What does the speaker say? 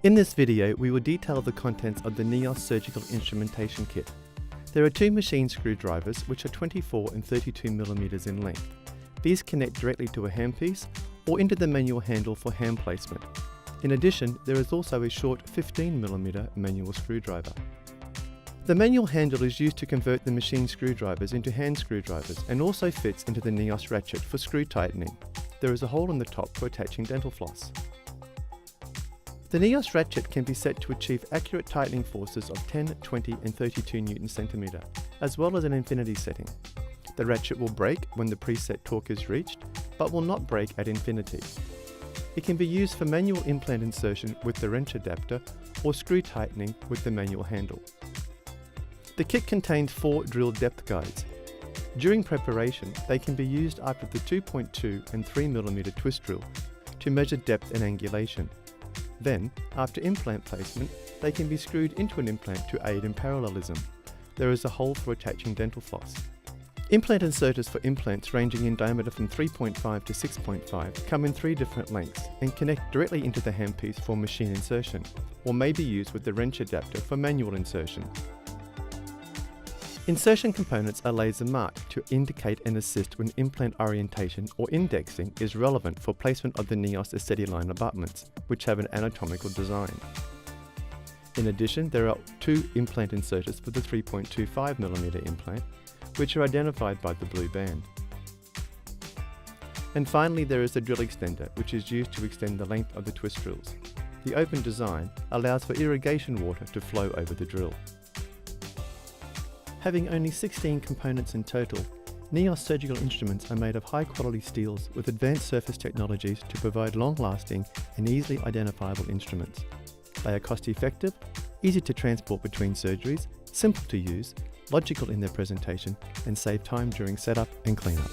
In this video, we will detail the contents of the Neoss surgical instrumentation kit. There are two machine screwdrivers which are 24 and 32mm in length. These connect directly to a handpiece or into the manual handle for hand placement. In addition, there is also a short 15mm manual screwdriver. The manual handle is used to convert the machine screwdrivers into hand screwdrivers and also fits into the Neoss ratchet for screw tightening. There is a hole in the top for attaching dental floss. The Neoss ratchet can be set to achieve accurate tightening forces of 10, 20 and 32 Newton-centimetre, as well as an infinity setting. The ratchet will break when the preset torque is reached, but will not break at infinity. It can be used for manual implant insertion with the wrench adapter or screw tightening with the manual handle. The kit contains 4 drill depth guides. During preparation, they can be used after the 2.2 and 3mm twist drill to measure depth and angulation. Then, after implant placement, they can be screwed into an implant to aid in parallelism. There is a hole for attaching dental floss. Implant inserters for implants ranging in diameter from 3.5 to 6.5 come in 3 different lengths and connect directly into the handpiece for machine insertion, or may be used with the wrench adapter for manual insertion. Insertion components are laser marked to indicate and assist when implant orientation or indexing is relevant for placement of the Neoss aceti-line abutments, which have an anatomical design. In addition, there are 2 implant inserters for the 3.25mm implant, which are identified by the blue band. And finally, there is the drill extender, which is used to extend the length of the twist drills. The open design allows for irrigation water to flow over the drill. Having only 16 components in total, Neoss surgical instruments are made of high-quality steels with advanced surface technologies to provide long-lasting and easily identifiable instruments. They are cost-effective, easy to transport between surgeries, simple to use, logical in their presentation, and save time during setup and cleanup.